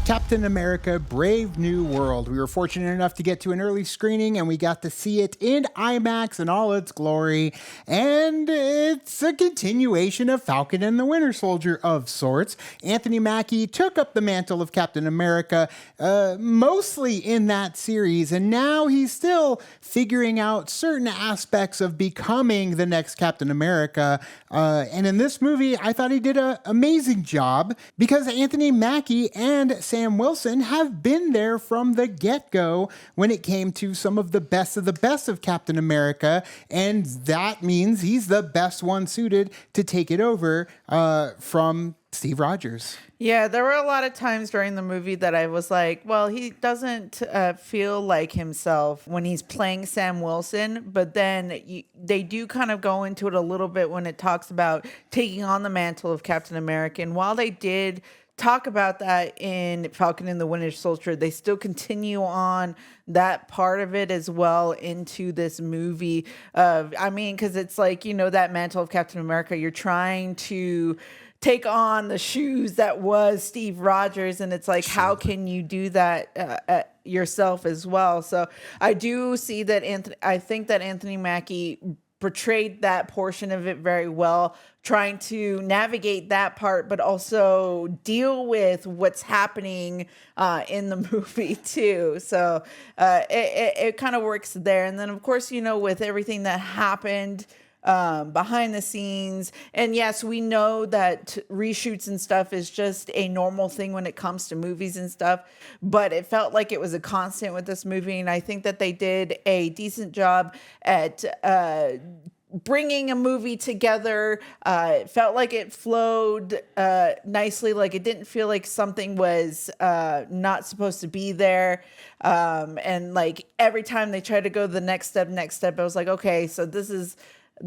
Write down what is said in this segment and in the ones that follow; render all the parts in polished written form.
Captain America Brave New World. We were fortunate enough to get to an early screening and we got to see it in IMAX in all its glory. And it's a continuation of Falcon and the Winter Soldier of sorts. Anthony Mackie took up the mantle of Captain America mostly in that series, and now he's still figuring out certain aspects of becoming the next Captain America. And in this movie, I thought he did an amazing job because Anthony Mackie and Sam Wilson have been there from the get-go when it came to some of the best of Captain America, and that means he's the best one suited to take it over from Steve Rogers. Yeah, there were a lot of times during the movie that I was like, well, he doesn't feel like himself when he's playing Sam Wilson, but then they do kind of go into it a little bit when it talks about taking on the mantle of Captain America. And while they did talk about that in Falcon and the Winter Soldier, they still continue on that part of it as well into this movie. Because it's like, that mantle of Captain America, you're trying to take on the shoes that was Steve Rogers, and it's like, how can you do that yourself as well? So I do see that I think that Anthony Mackie portrayed that portion of it very well, trying to navigate that part, but also deal with what's happening in the movie too. So it kind of works there. And then, of course, with everything that happened behind the scenes, and yes, we know that reshoots and stuff is just a normal thing when it comes to movies and stuff, but it felt like it was a constant with this movie, and I think that they did a decent job at bringing a movie together. It felt like it flowed nicely, like it didn't feel like something was not supposed to be there. And like every time they tried to go the next step, I was like, okay, so this is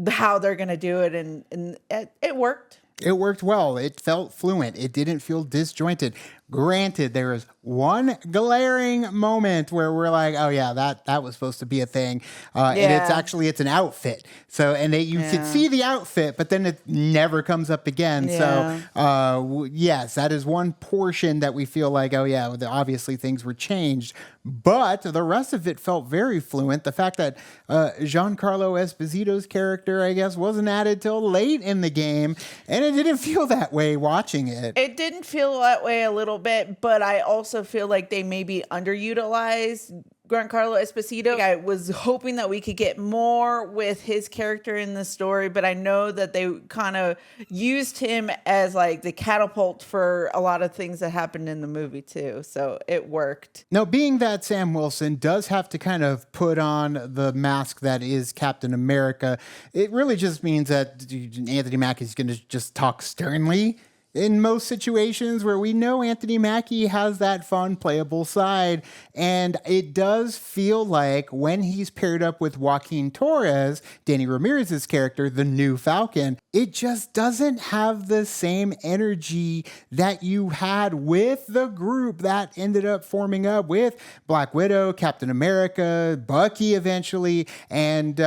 how they're going to do it. And it worked. It worked well. It felt fluent. It didn't feel disjointed. Granted, there was one glaring moment where we're like, oh yeah, that was supposed to be a thing. And it's an outfit. So, and you could see the outfit, but then it never comes up again. Yeah. So, yes, that is one portion that we feel like, oh yeah, obviously things were changed, but the rest of it felt very fluent. The fact that Giancarlo Esposito's character, I guess, wasn't added till late in the game, and it didn't feel that way watching it. It didn't feel that way a little bit, but I also feel like they maybe underutilized Giancarlo Esposito. I was hoping that we could get more with his character in the story, but I know that they kind of used him as like the catapult for a lot of things that happened in the movie too. So it worked. Now, being that Sam Wilson does have to kind of put on the mask that is Captain America, it really just means that Anthony Mackie is going to just talk sternly in most situations, where we know Anthony Mackie has that fun, playable side. And it does feel like when he's paired up with Joaquin Torres, Danny Ramirez's character, the new Falcon, it just doesn't have the same energy that you had with the group that ended up forming up with Black Widow, Captain America, Bucky eventually, and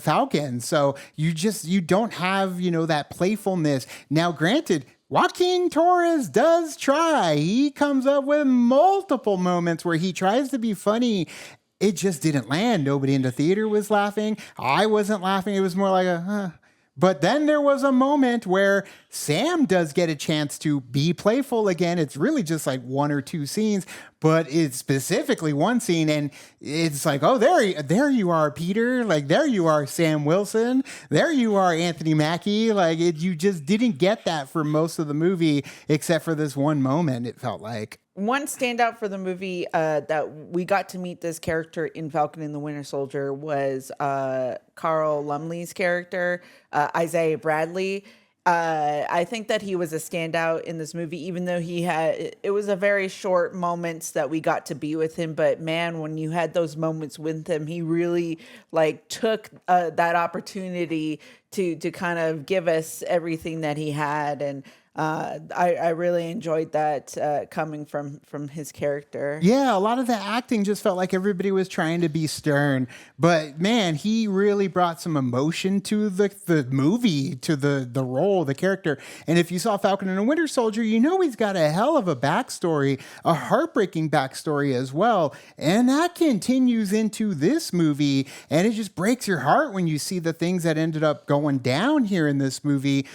Falcon. So you don't have, that playfulness. Now, granted, Joaquin Torres does try. He comes up with multiple moments where he tries to be funny. It just didn't land. Nobody in the theater was laughing. I wasn't laughing. It was more like huh. But then there was a moment where Sam does get a chance to be playful again. It's really just like one or two scenes, but it's specifically one scene, and it's like, oh, there you are, Peter. Like, there you are, Sam Wilson. There you are, Anthony Mackie. Like, you just didn't get that for most of the movie, except for this one moment, it felt like. One standout for the movie that we got to meet this character in Falcon and the Winter Soldier was Carl Lumley's character, Isaiah Bradley. I think that he was a standout in this movie, even though it was a very short moments that we got to be with him. But man, when you had those moments with him, he really took that opportunity to kind of give us everything that he had. And I really enjoyed that coming from his character. Yeah, a lot of the acting just felt like everybody was trying to be stern, but man, he really brought some emotion to the movie, to the role, the character. And if you saw Falcon and the Winter Soldier, you know he's got a hell of a backstory, a heartbreaking backstory as well, and that continues into this movie. And it just breaks your heart when you see the things that ended up going down here in this movie.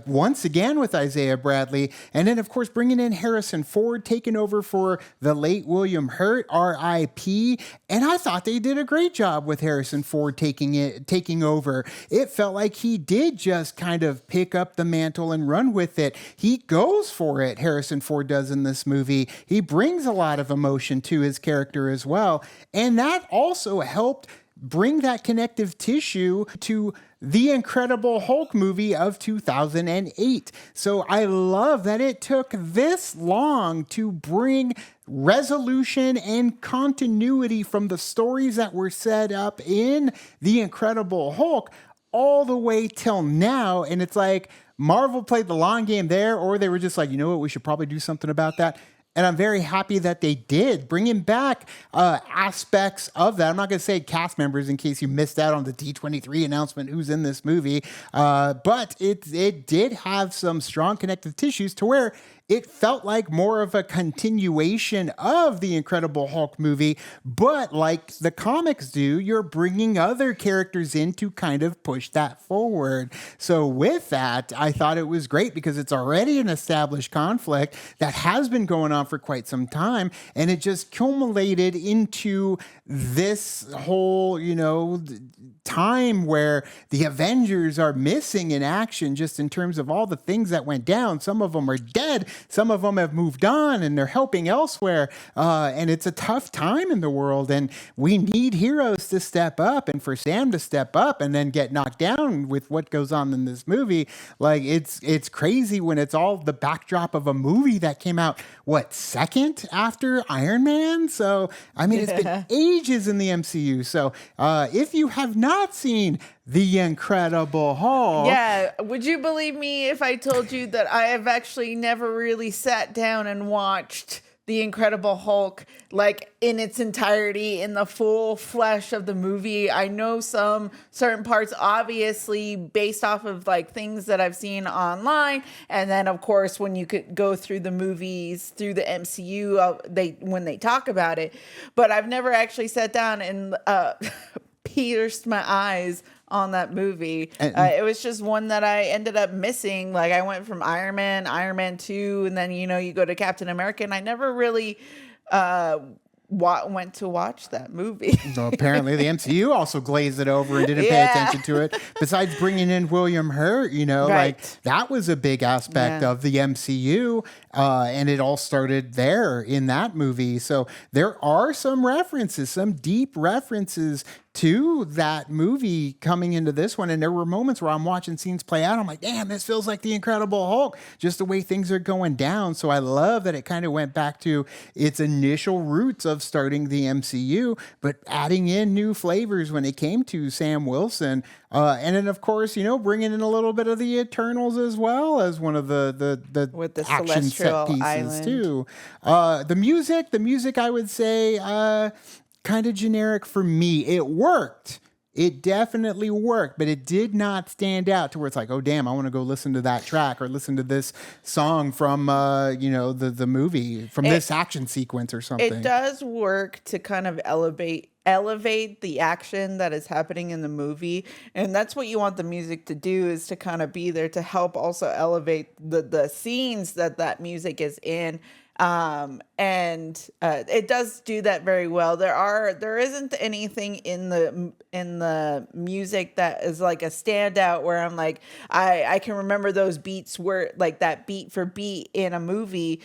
Once again with Isaiah Bradley, and then of course bringing in Harrison Ford, taking over for the late William Hurt, R.I.P. And I thought they did a great job with Harrison Ford taking over. It felt like he did just kind of pick up the mantle and run with it. He goes for it, Harrison Ford does in this movie. He brings a lot of emotion to his character as well. And that also helped bring that connective tissue to the Incredible Hulk movie of 2008. So I love that it took this long to bring resolution and continuity from the stories that were set up in the Incredible Hulk all the way till now. And it's like Marvel played the long game there, or they were just like, you know what, we should probably do something about that. And I'm very happy that they did, bringing back aspects of that. I'm not going to say cast members in case you missed out on the D23 announcement who's in this movie. But it did have some strong connective tissues to where it felt like more of a continuation of the Incredible Hulk movie. But like the comics do, you're bringing other characters in to kind of push that forward. So with that, I thought it was great because it's already an established conflict that has been going on for quite some time. And it just culminated into this whole, time where the Avengers are missing in action just in terms of all the things that went down. Some of them are dead. Some of them have moved on and they're helping elsewhere. And it's a tough time in the world. And we need heroes to step up, and for Sam to step up and then get knocked down with what goes on in this movie. Like it's crazy when it's all the backdrop of a movie that came out, second after Iron Man? So, I mean, it's been ages in the MCU. So if you have not seen The Incredible Hulk. Yeah, would you believe me if I told you that I have actually never really sat down and watched The Incredible Hulk like in its entirety, in the full flesh of the movie? I know some certain parts, obviously based off of like things that I've seen online, and then of course when you could go through the movies through the MCU, when they talk about it, but I've never actually sat down and pierced my eyes on that movie. It was just one that I ended up missing. Like I went from Iron Man 2, and then you go to Captain America, and I never really went to watch that movie. So apparently the MCU also glazed it over and didn't pay attention to it. Besides bringing in William Hurt, Right. like that was a big aspect of the MCU. And it all started there in that movie. So there are some references, some deep references to that movie coming into this one. And there were moments where I'm watching scenes play out. I'm like, damn, this feels like the Incredible Hulk, just the way things are going down. So I love that it kind of went back to its initial roots of starting the MCU, but adding in new flavors when it came to Sam Wilson. And then, of course, bringing in a little bit of the Eternals as well as one of the With the action set Celestial pieces Island. too. The music, I would say, kind of generic for me. It worked. It definitely worked, but it did not stand out to where it's like, oh, damn, I want to go listen to that track or listen to this song from, the movie, from this action sequence or something. It does work to kind of elevate the action that is happening in the movie, and that's what you want the music to do, is to kind of be there to help also elevate the scenes that music is in. And it does do that very well. There isn't anything in the music that is like a standout where I'm like, I can remember those beats where like that beat for beat in a movie.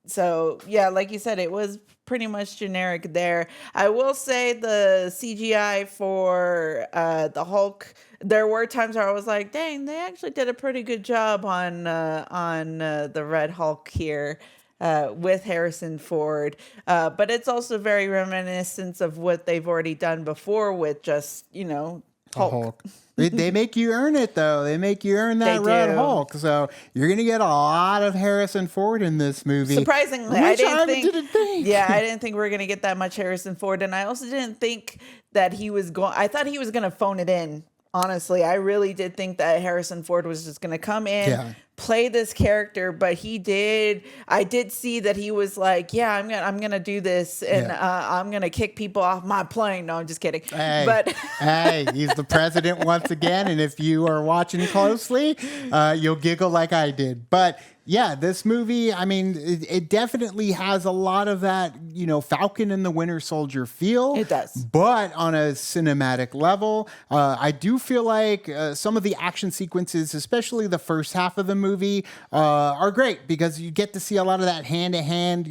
So yeah, like you said, it was pretty much generic there. I will say the CGI for the Hulk, there were times where I was like, dang, they actually did a pretty good job on the Red Hulk here. With Harrison Ford, but it's also very reminiscent of what they've already done before with just Hulk. They make you earn it, though. They make you earn that They Red do. Hulk. So you're going to get a lot of Harrison Ford in this movie. Surprisingly, which I didn't think. Yeah, I didn't think we were gonna get that much Harrison Ford, and I also didn't think that he was going. I thought he was gonna phone it in. Honestly, I really did think that Harrison Ford was just gonna come in, Yeah. play this character, but he did. I did see that he was like, "Yeah, I'm gonna do this, and I'm gonna kick people off my plane." No, I'm just kidding. Hey, But hey, he's the president once again, and if you are watching closely, you'll giggle like I did. But yeah, this movie, I mean, it definitely has a lot of that, Falcon and the Winter Soldier feel. It does. But on a cinematic level, I do feel like some of the action sequences, especially the first half of the movie, are great because you get to see a lot of that hand-to-hand,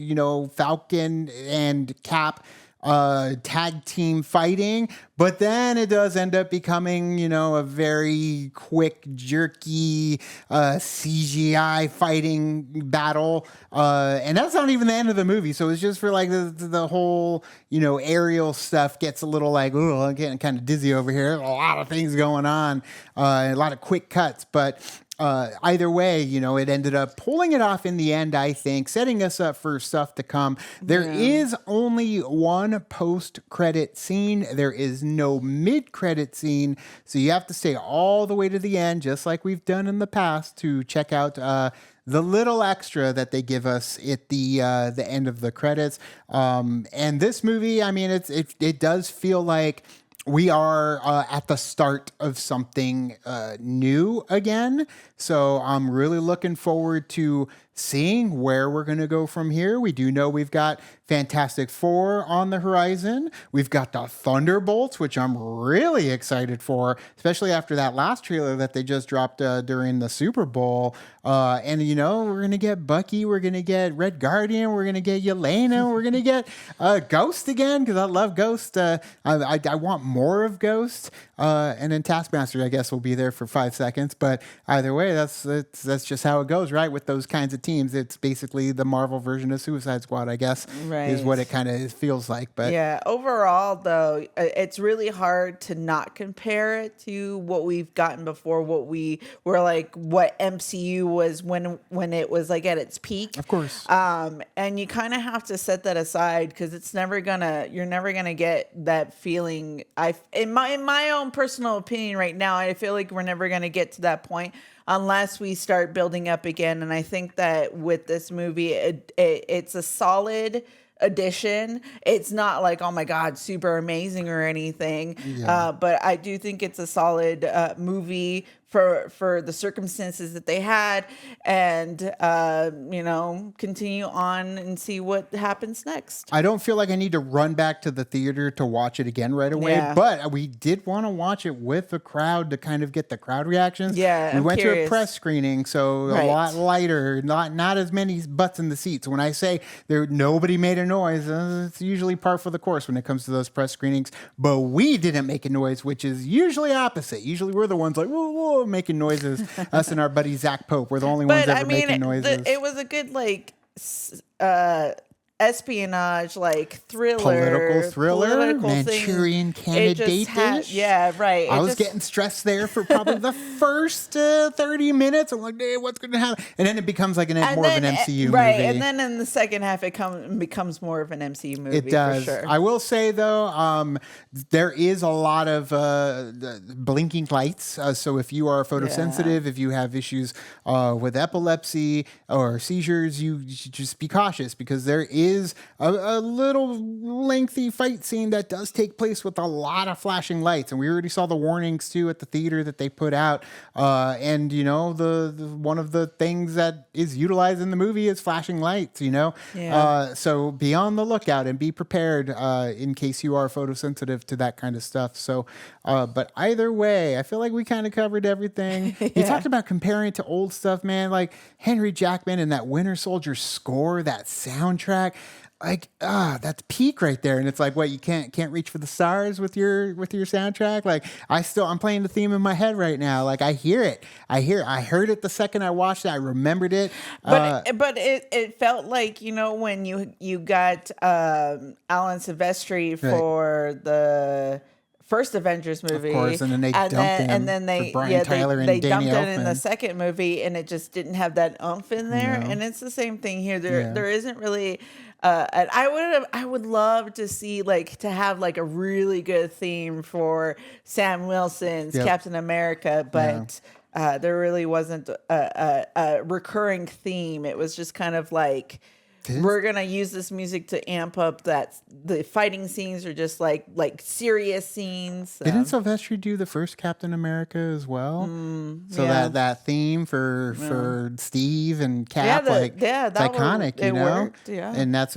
Falcon and Cap tag team fighting, but then it does end up becoming, a very quick, jerky CGI fighting battle, and that's not even the end of the movie. So it's just for like the whole, aerial stuff gets a little like, oh, I'm getting kind of dizzy over here. There's a lot of things going on, a lot of quick cuts, but. Either way, it ended up pulling it off in the end, I think, setting us up for stuff to come. There is only one post-credit scene. There is no mid-credit scene. So you have to stay all the way to the end, just like we've done in the past, to check out the little extra that they give us at the end of the credits. And this movie, I mean, it does feel like we are at the start of something new again. So I'm really looking forward to seeing where we're going to go from here. We do know we've got Fantastic Four on the horizon. We've got the Thunderbolts, which I'm really excited for, especially after that last trailer that they just dropped during the Super Bowl. And, we're going to get Bucky. We're going to get Red Guardian. We're going to get Yelena. We're going to get Ghost again because I love Ghost. I want more of Ghost. And then Taskmaster, I guess, will be there for 5 seconds. But either way, that's just how it goes, right? With those kinds of teams, it's basically the Marvel version of Suicide Squad, I guess, is what it kind of feels like. But yeah, overall, though, it's really hard to not compare it to what we've gotten before. What we were like, what MCU was when it was like at its peak, of course. And you kind of have to set that aside because you're never gonna get that feeling. In my own personal opinion, right now, I feel like we're never gonna get to that point unless we start building up again. And I think that with this movie, it's a solid addition. It's not like, oh my God, super amazing or anything. Yeah. But I do think it's a solid movie for the circumstances that they had, and continue on and see what happens next. I don't feel like I need to run back to the theater to watch it again right away, but we did want to watch it with the crowd to kind of get the crowd reactions. Yeah, we went to a press screening, so a lot lighter, not as many butts in the seats. When I say nobody made a noise, it's usually par for the course when it comes to those press screenings. But we didn't make a noise, which is usually opposite. Usually we're the ones like whoa, whoa, making noises. Us and our buddy Zach Pope were the only ones ever making noises. It was a good espionage, thriller, political Manchurian Candidate. Right. I was getting stressed there for probably the first 30 minutes. I'm like, hey, what's going to happen? And then it becomes like more of an MCU movie. And then in the second half, it becomes more of an MCU movie. It does. For sure. I will say though, there is a lot of blinking lights. So if you are photosensitive, if you have issues with epilepsy or seizures, you should just be cautious because there is a little lengthy fight scene that does take place with a lot of flashing lights, and we already saw the warnings too at the theater that they put out. And the one of the things that is utilized in the movie is flashing lights. So be on the lookout and be prepared in case you are photosensitive to that kind of stuff. So, but either way, I feel like we kind of covered everything. You talked about comparing it to old stuff, man. Like Henry Jackman and that Winter Soldier score, that soundtrack. That's peak right there. And it's like, what, you can't reach for the stars with your soundtrack? Like I'm playing the theme in my head right now. Like I hear it. I heard it the second I watched it. I remembered it. But it felt like, when you got Alan Silvestri first Avengers movie, of course, and then they dumped him and then for Brian Tyler and they Danny dumped it in the Elfman. second movie, and it just didn't have that oomph in there. No. And it's the same thing here. Yeah. There isn't really. And I would love to see to have like a really good theme for Sam Wilson's Yep. Captain America, but there really wasn't a recurring theme. It was just kind of like. We're gonna use this music to amp up that the fighting scenes are just like serious scenes. Didn't Sylvester do the first Captain America as well? So yeah. that theme for Steve and Cap, that it's iconic, you it know. worked, yeah. And that's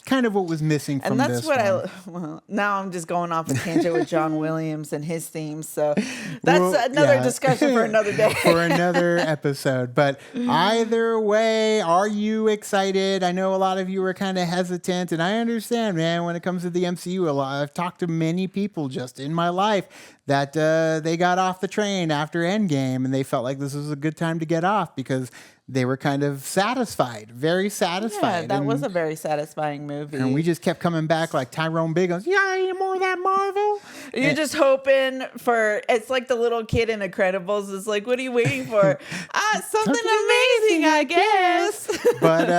kind of what was missing from And that's this what one. well, now I'm just going off a tangent with John Williams and his themes. So that's Well, another yeah. discussion for another day. For another episode. But either way, are you excited? I know a lot of you were kind of hesitant, and I understand, man, when it comes to the MCU, I've talked to many people just in my life that they got off the train after Endgame, and they felt like this was a good time to get off because they were kind of satisfied, very satisfied. Yeah, that was a very satisfying movie. And we just kept coming back like Tyrone Biggums. Yeah, any more of that Marvel? You're just hoping for, it's like the little kid in Incredibles. It's like, what are you waiting for? Something amazing, I guess. But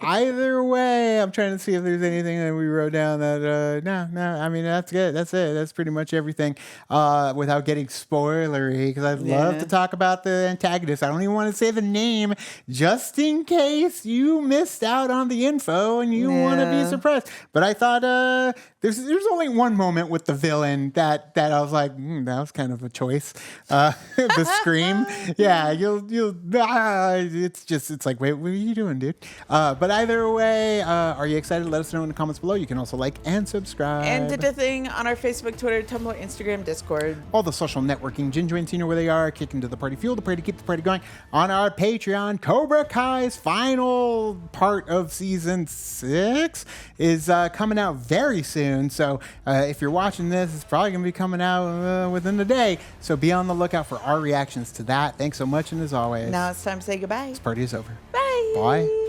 either way, I'm trying to see if there's anything that we wrote down that, no, I mean, that's good. That's it. That's pretty much everything without getting spoilery, because I'd love to talk about the antagonist. I don't even want to say the name just in case you missed out on the info and you want to be surprised. But I thought there's only one moment with the villain that I was like, that was kind of a choice. The scream. Yeah, it's like, wait, what are you doing, dude? But either way, are you excited? Let us know in the comments below. You can also like and subscribe. And did the thing on our Facebook, Twitter, Tumblr, Instagram, Discord. All the social networking, Ginger and Tina, where they are, kicking to the party, fuel the party, keep the party going. On our Patreon, Cobra Kai's final part of season 6 is coming out very soon. So if you're watching this, it's probably going to be coming out within the day. So be on the lookout for our reactions to that. Thanks so much, and as always, Now it's time to say goodbye. this party is over. Bye. Bye.